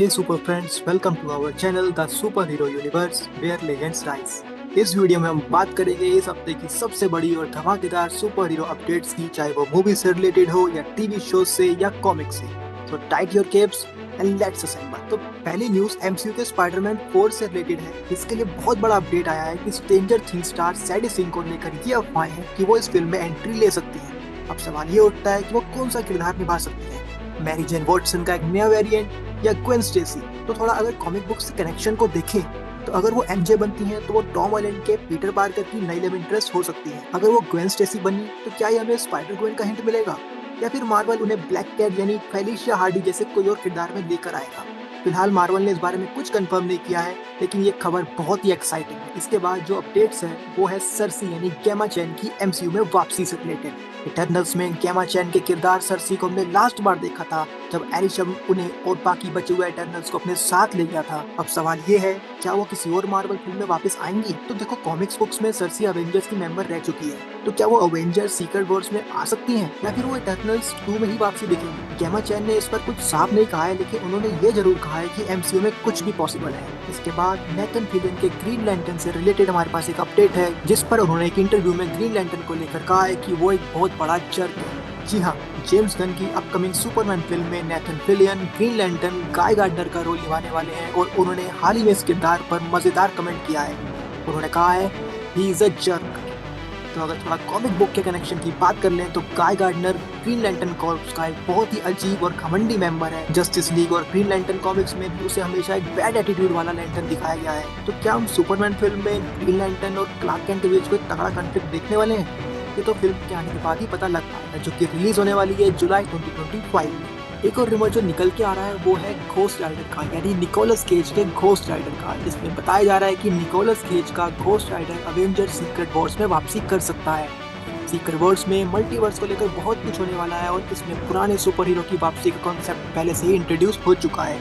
Hey super friends, welcome to our channel The Superhero Universe where legends rise। इस video में हम बात करेंगे इस हफ्ते की सबसे बड़ी और धमाकेदार सुपर हीरो अपडेट्स की, चाहे वो मूवी से रिलेटेड हो या टीवी शो से या कॉमिक से। तो tight your keeps and let's assemble. तो पहली न्यूज एमसीयू के स्पाइडरमैन 4 से रिलेटेड है। इसके लिए बहुत बड़ा अपडेट आया है कि स्ट्रेंजर थिंग्स स्टार सैडी सिंह को लेकर ये अफवाहें हैं कि वो इस फिल्म में एंट्री ले सकती है। अब सवाल ये उठता है कि वो कौन सा किरदार निभा सकती है, मैरी जेन वॉटसन का एक नया वेरिएंट या ग्वेन स्टेसी। तो थोड़ा अगर कॉमिक बुक से कनेक्शन को देखें तो अगर वो एमजे बनती हैं तो वो टॉम हॉलैंड के पीटर पार्कर की नई लव इंटरेस्ट हो सकती है। अगर वो ग्वेन स्टेसी बनी तो क्या ये हमें स्पाइडर ग्वेन का हिंट मिलेगा, या फिर मार्वल उन्हें ब्लैक कैट यानी फेलिशिया हार्डी जैसे कोई और किरदार में लेकर आएगा। फिलहाल मार्वल ने इस बारे में कुछ कंफर्म नहीं किया है, लेकिन ये खबर बहुत ही एक्साइटिंग है। इसके बाद जो अपडेट्स है वो है सरसी यानी गैमा चैन की एमसीयू में वापसी से रिलेटेड। इटर्नल्स में गैमा चैन के किरदार सरसी को हमने लास्ट बार देखा था जब एरिशम उन्हें और बाकी बचे हुए इटर्नल्स को अपने साथ ले गया था। अब सवाल ये है, क्या वो किसी और मार्वल फिल्म में वापस आएंगी? तो देखो, कॉमिक्स बुक्स में सरसी अवेंजर्स की मेंबर रह चुकी है, तो क्या वो अवेंजर्स सीक्रेट वॉर्स में आ सकती हैं, या फिर वो इटर्नल्स 2 में ही वापसी दिखेंगी? गैमा चैन ने इस पर कुछ साफ नहीं कहा है, लेकिन उन्होंने ये जरूर कहा है कि एमसीयू में कुछ भी पॉसिबल है। इसके बाद नेथन फिलियन के ग्रीन लैंटर्न से रिलेटेड हमारे पास एक अपडेट है, जिस पर उन्होंने एक इंटरव्यू में ग्रीन लैंटर्न को लेकर कहा है कि वो एक बहुत बड़ा जर्क है। जी हाँ, जेम्स गन की अपकमिंग सुपरमैन फिल्म में नेथन फिलियन ग्रीन लैंटर्न गाय गार्डनर का रोल निभाने वाले हैं, और उन्होंने हाल ही में इस किरदार पर मजेदार कमेंट किया है। उन्होंने कहा है, ही इज अ जर्क। तो अगर थोड़ा कॉमिक बुक के कनेक्शन की बात कर लें तो गाय गार्डनर ग्रीन लैंटर्न कॉर्प्स का एक बहुत ही अजीब और घमंडी मेंबर है। जस्टिस लीग और ग्रीन लैंटर्न कॉमिक्स में भी उसे हमेशा एक बैड एटीट्यूड वाला लैंटर्न दिखाया गया है। तो क्या हम सुपरमैन फिल्म में ग्रीन लैंटर्न और क्लार्क कैंट के बीच कोई तगड़ा कॉन्फ्लिक्ट देखने वाले हैं? ये तो फिल्म के आने के बाद ही पता लग पाएगा, जो कि रिलीज होने वाली है जुलाई 2025 में। एक और रिमोट जो निकल के आ रहा है वो है घोस्ट राइडर का, यानी निकोलस केज के घोस्ट राइडर का, जिसमें बताया जा रहा है कि निकोलस केज का ghost rider Avenger secret wars में वापसी कर सकता है। सीक्रेट वॉर्स में मल्टीवर्स को लेकर बहुत कुछ होने वाला है, और इसमें पुराने सुपर हीरो की वापसी का कॉन्सेप्ट पहले से ही इंट्रोड्यूस हो चुका है।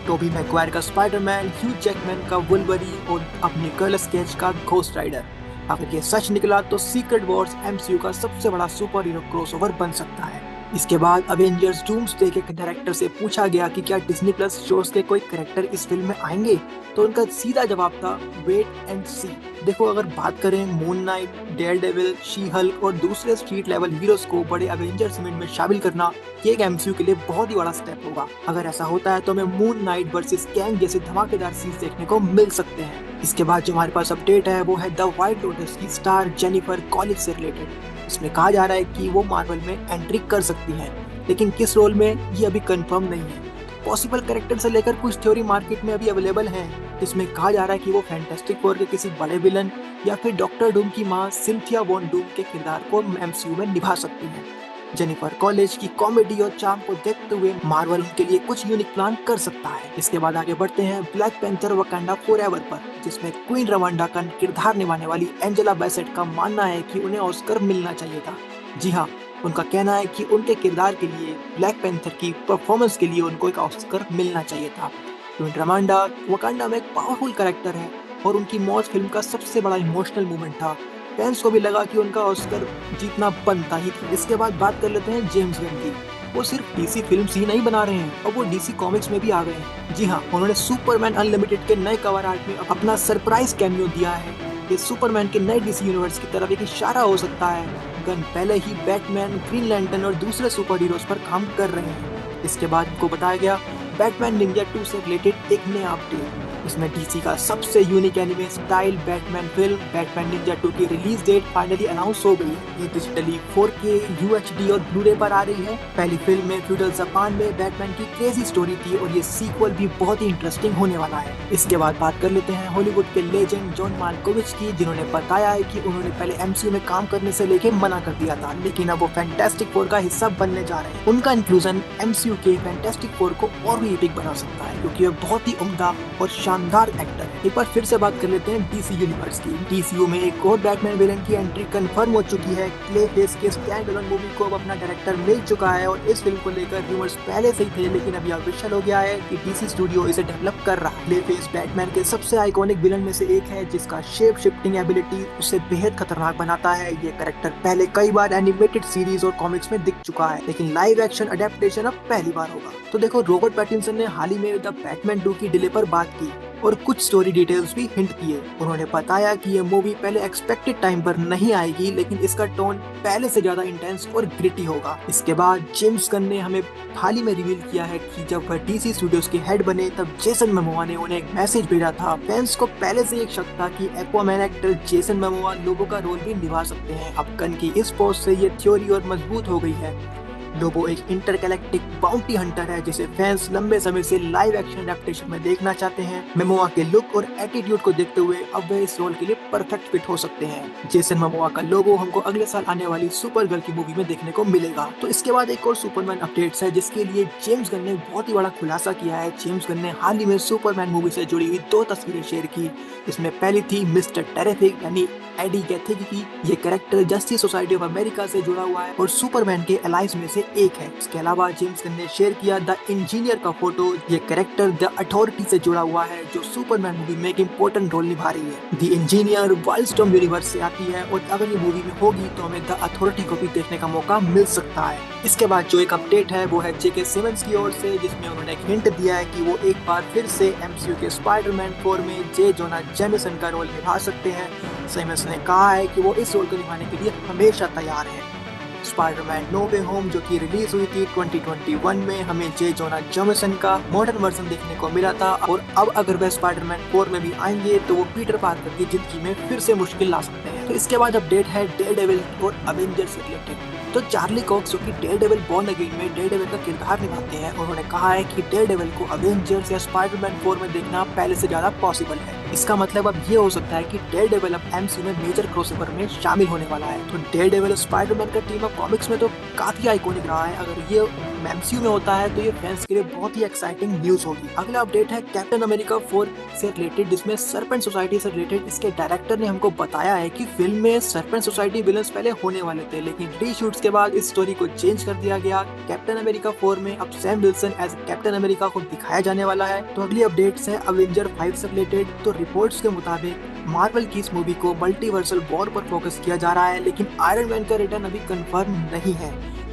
टोबी मैगवायर का स्पाइडरमैन, ह्यू जैकमैन का वुल्वरीन और अब निकोलस केज का घोस्ट राइडर। अगर ये सच निकला तो सीक्रेट वॉर्स एमसीयू का सबसे बड़ा सुपर हीरो क्रॉसओवर बन सकता है। इसके बाद अवेंजर्स डूम्सडे के डायरेक्टर से पूछा गया कि क्या डिज्नी प्लस शोज के कोई कैरेक्टर इस फिल्म में आएंगे, तो उनका सीधा जवाब था, वेट एंड सी। देखो, अगर बात करें moon night, Daredevil, she Hulk और दूसरे स्ट्रीट लेवल हीरोज को बड़े अवेंजर्स इवेंट में शामिल करना, ये एक एमसीयू के लिए बहुत ही बड़ा स्टेप होगा। अगर ऐसा होता है तो हमें मून नाइट वर्सेस कैंग जैसे धमाकेदार सीन्स देखने को मिल सकते हैं। इसके बाद जो हमारे पास अपडेट है वो है द व्हाइट लोटस की स्टार जेनिफर कॉलेज से रिलेटेड। इसमें कहा जा रहा है कि वो मार्वल में एंट्री कर सकती है, लेकिन किस रोल में ये अभी कंफर्म नहीं है। पॉसिबल कैरेक्टर से लेकर कुछ थ्योरी मार्केट में अभी अवेलेबल है। इसमें कहा जा रहा है कि वो फैंटास्टिक फोर के किसी बड़े विलन या फिर डॉक्टर डूम की मां सिंथिया वॉन डूम के किरदार को एमसीयू में निभा सकती है। जेनिफर कॉलेज की कॉमेडी और चार्म को देखते हुए मार्वल उनके लिए कुछ यूनिक प्लान कर सकता है। इसके बाद आगे बढ़ते हैं ब्लैक पैंथर वकांडा फॉरएवर पर, जिसमें क्वीन रवांडा का किरदार निभाने वाली एंजेला बैसेट का मानना है कि उन्हें ऑस्कर मिलना चाहिए था। जी हाँ, उनका कहना है कि उनके किरदार के लिए, ब्लैक पैंथर की परफॉर्मेंस के लिए उनको एक ऑस्कर मिलना चाहिए था। क्वीन रवांडा वकांडा में एक पावरफुल कैरेक्टर है, और उनकी मौत फिल्म का सबसे बड़ा इमोशनल मोमेंट था। फैंस को भी लगा कि उनका ऑस्कर जीतना बनता ही था। इसके बाद बात कर लेते हैं जेम्स गन की। वो सिर्फ डीसी फिल्म्स ही नहीं बना रहे हैं, और वो डीसी कॉमिक्स में भी आ गए हैं। जी हाँ, उन्होंने सुपरमैन अनलिमिटेड के नए कवर आर्ट में अपना सरप्राइज कैमियो दिया है। ये सुपरमैन के नए डीसी यूनिवर्स की तरफ एक इशारा हो सकता है। गन पहले ही बैटमैन, ग्रीन लैंटर्न और दूसरे सुपर हीरोज पर काम कर रहे हैं। इसके बाद उनको बताया गया बैटमैन निंजा 2 से रिलेटेड एक नया अपडेट। इसमें डीसी का सबसे unique anime style Batman film Batman Ninja 2 की रिलीज डेट फाइनली अनाउंस हो गई है। ये डिजिटली 4K, UHD और ब्लू-रे पर आ रही है। पहली फिल्म में फ्यूडल जापान में बैटमैन की क्रेजी स्टोरी थी, और ये सीक्वल भी बहुत ही इंटरेस्टिंग होने वाला है। इसके बाद बात कर लेते हैं हॉलीवुड के लेजेंड जॉन माल्कोविच की, जिन्होंने बताया है कि उन्होंने पहले एमसीयू में काम करने से लेके मना कर दिया था, लेकिन अब वो फैंटास्टिक फोर का हिस्सा बनने जा रहे हैं। उनका इंक्लूजन एमसीयू के फैंटास्टिक फोर को और भी एपिक बना सकता है, क्योंकि वो बहुत ही उम्दा और शानदार एक्टर है। एक बार फिर से बात कर लेते हैं डीसी यूनिवर्स की। डीसीयू में एक और बैटमैन विलन की एंट्री कंफर्म हो चुकी है। क्लेफेस के स्टैंड अलोन मूवी को अब अपना डायरेक्टर मिल चुका है और इस फिल्म को लेकर रूमर्स पहले से ही थे, लेकिन अभी ऑफिशियल हो गया है कि डीसी स्टूडियो इसे डेवलप कर रहा है। क्लेफेस बैटमैन के सबसे आइकॉनिक विलन में से एक है, जिसका शेप शिफ्टिंग एबिलिटी उसे बेहद खतरनाक बनाता है। ये कैरेक्टर पहले कई बार एनिमेटेड सीरीज और कॉमिक्स में दिख चुका है, लेकिन लाइव एक्शन अडेप्टेशन अब पहली बार होगा। तो देखो, रॉबर्ट पैटिंसन ने हाल ही में द बैटमैन 2 की डिले पर बात की और कुछ स्टोरी डिटेल्स भी हिंट किए। उन्होंने बताया कि ये मूवी पहले एक्सपेक्टेड टाइम पर नहीं आएगी, लेकिन इसका टोन पहले से ज्यादा इंटेंस और ग्रिटी होगा। इसके बाद जेम्स गन ने हमें हाल ही में रिवील किया है कि जब वह डीसी स्टूडियोज के हेड बने, तब जेसन मोमोआ ने उन्हें एक मैसेज भेजा था। फैंस को पहले से एक शक था कि Aquaman actor Jason Momoa Lobo का रोल भी निभा सकते हैं। अब गन की इस पोस्ट से ये थ्योरी और मजबूत हो गई है। लोबो एक इंटरगैलेक्टिक बाउंटी हंटर है, जिसे फैंस लंबे समय से लाइव एक्शन एडेप्टेशन में देखना चाहते हैं। मोमोआ के लुक और एटीट्यूड को देखते हुए अब वे इस रोल के लिए परफेक्ट फिट हो सकते हैं। जेसन मोमोआ का लोगो हमको अगले साल आने वाली सुपर गर्ल की मूवी में देखने को मिलेगा। तो इसके बाद एक और सुपरमैन अपडेट्स है, जिसके लिए जेम्स गन ने बहुत ही बड़ा खुलासा किया है। जेम्स गन ने हाल ही में सुपरमैन मूवी से जुड़ी हुई 2 तस्वीरें शेयर की। इसमें पहली थी मिस्टर टेरिफिक यानी एडी गैथिक की। ये character justice society of America से जुड़ा हुआ है और सुपरमैन के एलाइज में से एक है। इसके अलावा जेम्स गन ने शेयर किया द इंजीनियर का फोटो। ये कैरेक्टर द अथॉरिटी से जुड़ा हुआ है, जो सुपरमैन मूवी में एक इम्पोर्टेंट रोल निभा रही है। द इंजीनियर वाइल्डस्टॉर्म यूनिवर्स से आती है और अगर ये मूवी में होगी तो हमें द अथॉरिटी को भी देखने का मौका मिल सकता है। इसके बाद जो एक अपडेट है वो है जेके सिमंस की ओर से, जिसमें उन्होंने एक हिंट दिया है कि वो एक बार फिर से एमसीयू के स्पाइडरमैन 4 में जे जोना जेमिसन का रोल निभा सकते हैं। सिमंस ने कहा है कि वो इस रोल को निभाने के लिए हमेशा तैयार है। स्पाइडरमैन नो वे होम जो कि रिलीज हुई थी 2021 में, हमें जे जोना जेमिसन का मॉडर्न वर्जन देखने को मिला था और अब अगर वह स्पाइडरमैन 4 में भी आएंगे तो वो पीटर पार्कर की जिंदगी में फिर से मुश्किल ला सकते हैं। तो इसके बाद अपडेट है डेयरडेविल और अवेंजर्स से रिलेटेड। तो चार्ली कॉक्स जो कि डेयरडेविल बॉर्न अगेन में डेयरडेविल का किरदार निभाते हैं, उन्होंने कहा है कि डेयरडेविल को अवेंजर्स या स्पाइडरमैन 4 में देखना पहले से ज्यादा पॉसिबल है। इसका मतलब अब ये हो सकता है कि डेयरडेविल अब एमसीयू में मेजर क्रॉसओवर में शामिल होने वाला है। तो डेयरडेविल और स्पाइडरमैन का टीम अप कॉमिक्स में तो काफी आइकॉनिक रहा है। अगर ये एमसीयू में होता है तो ये फैंस के लिए बहुत ही एक्साइटिंग न्यूज होगी। अगला अपडेट है कैप्टन अमेरिका 4 से रिलेटेड, जिसमें सरपेंट सोसाइटी से रिलेटेड इसके डायरेक्टर ने हमको बताया है कि फिल्म में सरपेंट सोसाइटी विलन्स पहले होने वाले थे, लेकिन रीशूट्स के बाद इस स्टोरी को चेंज कर दिया गया। कैप्टन अमेरिका 4 में अब Sam Wilson as Captain America को दिखाया जाने वाला है। तो अगली अपडेट्स है अवेंजर 5 से रिलेटेड। तो रिपोर्ट्स के मुताबिक मार्वल की इस मूवी को मल्टीवर्सल वॉर पर फोकस किया जा रहा है, लेकिन आयरन मैन का रिटर्न अभी कंफर्म नहीं है।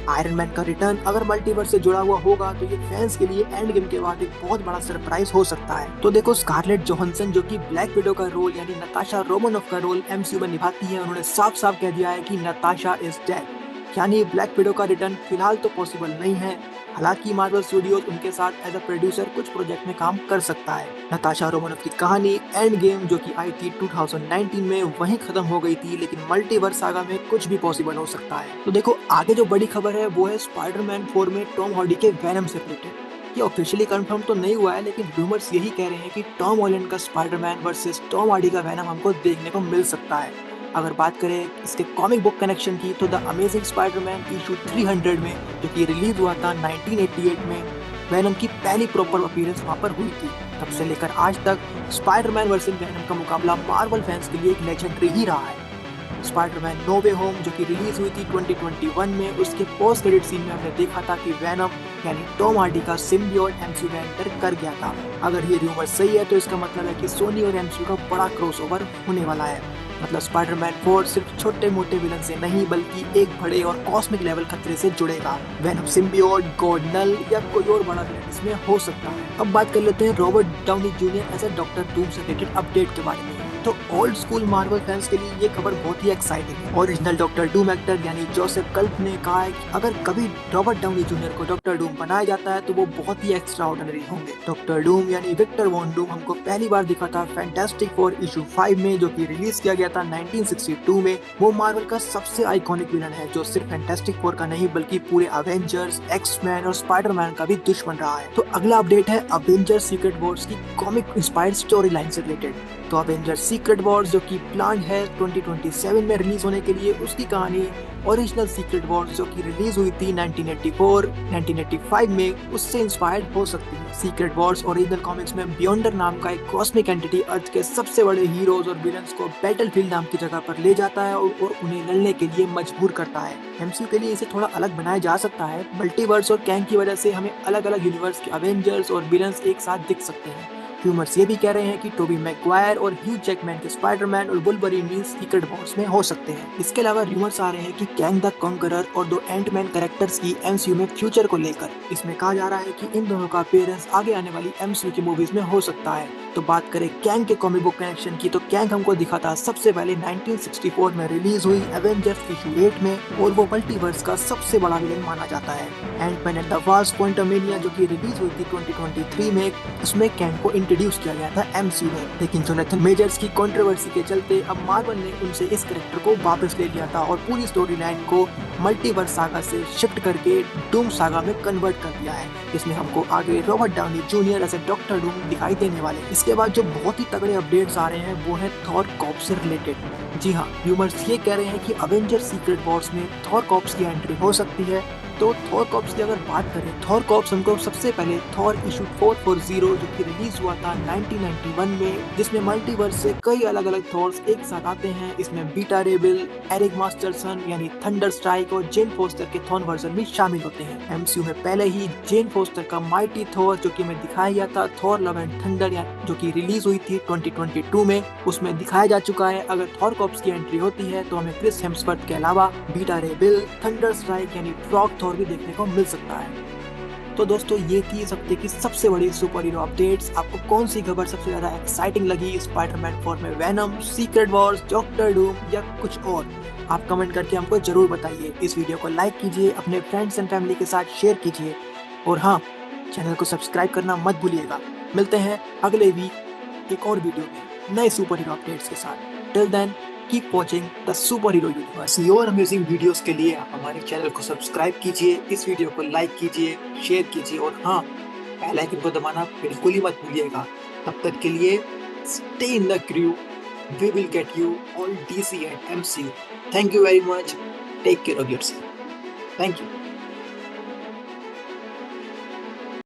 आयरन मैन का रिटर्न अगर मल्टीवर्स से जुड़ा हुआ होगा तो ये फैंस के लिए एंड गेम के बाद एक बहुत बड़ा सरप्राइज हो सकता है। तो देखो, स्कारलेट जोहानसन जो कि ब्लैक विडो का रोल यानी नताशा रोमानोफ का रोल एमसीयू में निभाती है, उन्होंने साफ साफ कह दिया है कि नताशा इज डेड, यानी ब्लैक विडो का रिटर्न फिलहाल तो पॉसिबल नहीं है। हालांकि मार्वल स्टूडियोज उनके साथ एज अ प्रोड्यूसर कुछ प्रोजेक्ट में काम कर सकता है। नताशा रोमानोफ की कहानी एंड गेम जो कि आई थी 2019 में वहीं खत्म हो गई थी, लेकिन मल्टीवर्स सागा में कुछ भी पॉसिबल हो सकता है। तो देखो, आगे जो बड़ी खबर है वो है स्पाइडरमैन 4 में टॉम हार्डी के वेनम से रिलेटेड। ये ऑफिशियली कंफर्म तो नहीं हुआ है, लेकिन रूमर्स यही कह रहे हैं कि टॉम हॉलैंड का स्पाइडरमैन वर्सेस टॉम हार्डी का वेनम हमको देखने को मिल सकता है। अगर बात करें इसके कॉमिक बुक कनेक्शन की, तो द अमेजिंग स्पाइडरमैन इशू 300 में जो कि रिलीज हुआ था 1988 में, वेनम की पहली प्रॉपर अपीयरेंस वहां पर हुई थी। तब से लेकर आज तक स्पाइडरमैन वर्सेस वेनम का मुकाबला मार्वल फैंस के लिए एक लेजेंडरी ही रहा है। स्पाइडरमैन नो वे होम जो कि रिलीज हुई थी 2021 में, उसके पोस्ट क्रेडिट सीन में हमने देखा था कि वेनम यानी टॉम हार्डी का सिम्बियोट एमसीयू में एंटर कर गया था। अगर ये रूमर सही है तो इसका मतलब है कि सोनी और एमसीयू का बड़ा क्रॉसओवर होने वाला है। मतलब स्पाइडरमैन 4 सिर्फ छोटे मोटे विलन से नहीं बल्कि एक बड़े और कॉस्मिक लेवल खतरे से जुड़ेगा। वेनम सिम्बियोट, गॉड नल या कोई और बड़ा विलन इसमें हो सकता है। अब बात कर लेते हैं Robert Downey Junior as a Doctor Doom से रिलेटेड अपडेट के बारे में। तो ओल्ड स्कूल मार्वल फैंस के लिए ये खबर बहुत ही एक्साइटिंग है। ओरिजिनल डॉक्टर डूम एक्टर यानी जोसेफ कल्प ने कहा है कि अगर कभी रॉबर्ट डाउनी जूनियर को डॉक्टर डूम बनाया जाता है तो वो बहुत ही एक्स्ट्रा ऑर्डिनरी होंगे। डॉक्टर डूम यानी विक्टर वॉन डूम हमको पहली बार दिखा था फैंटास्टिक फोर इशू 5 में, जो कि रिलीज किया गया था 1962 में। वो मार्वल का सबसे आइकॉनिक विलन है, जो सिर्फ फैंटास्टिक फोर का नहीं बल्कि पूरे अवेंजर्स, एक्स-मैन और स्पाइडरमैन का भी दुश्मन रहा है। तो अगला अपडेट है अवेंजर्स सीक्रेट वॉर्स की कॉमिक इंस्पायर्ड स्टोरी लाइन से रिलेटेड। तो अवेंजर सीक्रेट वॉर्स जो कि प्लान है 2027 में रिलीज होने के लिए, उसकी कहानी ओरिजिनल सीक्रेट वॉर्स जो कि रिलीज हुई थी 1984 1985 में, उससे इंस्पायर्ड हो सकती है। सीक्रेट वॉर्स ओरिजिनल कॉमिक्स में बियॉन्डर नाम का एक कॉस्मिक एंटिटी अर्थ के सबसे बड़े हीरोज और विलन्स को बैटलफील्ड नाम की जगह पर ले जाता है और उन्हें लड़ने के लिए मजबूर करता है। एमसीयू के लिए इसे थोड़ा अलग बनाया जा सकता है। मल्टीवर्स और कैंग की वजह से हमें अलग अलग यूनिवर्स के अवेंजर्स और विलन्स एक साथ दिख सकते हैं। ह्यूमर्स ये भी कह रहे हैं कि टोबी मैगवायर और ह्यू जैकमैन के स्पाइडरमैन और वुल्वरीन भी सीक्रेट वॉर्स में हो सकते हैं। इसके अलावा र्यूमर्स आ रहे हैं कि कैंग द कॉन्करर और 2 एंटमैन कैरेक्टर्स की एमसीयू में फ्यूचर को लेकर। इसमें कहा जा रहा है कि इन दोनों का अपीयरेंस आगे आने वाली एमसीयू की मूवीज में हो सकता है। तो बात करें कैंग के कॉमिक बुक कनेक्शन की, तो कैंग हमको दिखा था सबसे पहले 1964 में रिलीज हुई एवेंजर्स इशू 8 में, और वो मल्टीवर्स का सबसे बड़ा विलेन माना जाता है। Antman and the Wasp Quantumania जो कि रिलीज हुई थी 2023 में, उसमें कैंग को इंट्रोड्यूस किया गया था एमसीयू में। लेकिन जोनाथन मेजर्स की कंट्रोवर्सी के चलते अब मार्वल ने उनसे इस कैरेक्टर को वापस ले लिया था और पूरी स्टोरी लाइन को मल्टीवर्स सागा से शिफ्ट करके डूम सागा में कन्वर्ट कर दिया है। इसमें हमको आगे Robert Downey Junior as a Doctor Doom दिखाई देने वाले। इसके बाद जो बहुत ही तगड़े अपडेट्स आ रहे हैं वो है थॉर कॉर्प्स से रिलेटेड। जी हाँ, ह्यूमर्स ये कह रहे हैं कि अवेंजर सीक्रेट वॉर्स में थॉर कॉर्प्स की एंट्री हो सकती है। तो थॉर कॉर्प्स की अगर बात करें, थॉर कॉर्प्स हमको सबसे पहले थॉर इशू 440 जो कि रिलीज हुआ था 1991 में, जिसमें मल्टीवर्स से कई अलग अलग थॉर्स एक साथ आते हैं। इसमें बीटा रेबिल, एरिक मास्टरसन यानी थंडर स्ट्राइक और जेन फोस्टर के थॉर वर्जन भी शामिल होते हैं। एमसीयू में पहले ही जेन फोस्टर का माइटी थॉर जो कि हमें दिखाया गया था थॉर लव एंड थंडर जो कि रिलीज हुई थी 2022 में, उसमें दिखाया जा चुका है। अगर थॉर कॉर्प्स की एंट्री होती है तो हमें क्रिस हेम्सवर्थ के अलावा बीटा रेबिल, थंडर स्ट्राइक यानी फ्रॉग थॉर भी देखने को मिल सकता है। तो दोस्तों ये थी इस हफ्ते की सबसे बड़ी सुपर हीरो अपडेट्स। आपको कौन सी खबर सबसे ज्यादा एक्साइटिंग लगी? स्पाइडरमैन 4 में venom, secret Wars, doctor Doom या कुछ और? आप कमेंट करके हमको जरूर बताइए। इस वीडियो को लाइक कीजिए, अपने फ्रेंड्स एंड फैमिली के साथ शेयर कीजिए, और हाँ, चैनल को सब्सक्राइब करना मत भूलिएगा। मिलते हैं अगले वीक एक और वीडियो में नए सुपर हीरो अपडेट्स के साथ। Till then keep watching the super hero universe. और अमेजिंग वीडियोस के लिए आप हमारे चैनल को सब्सक्राइब कीजिए, इस वीडियो को लाइक कीजिए, शेयर कीजिए, और हाँ, बेल आइकन को दबाना बिल्कुल ही मत भूलिएगा। तब तक के लिए stay in the crew, we will get you on DC and MCU। Thank you very much, take care of yourself. Thank you.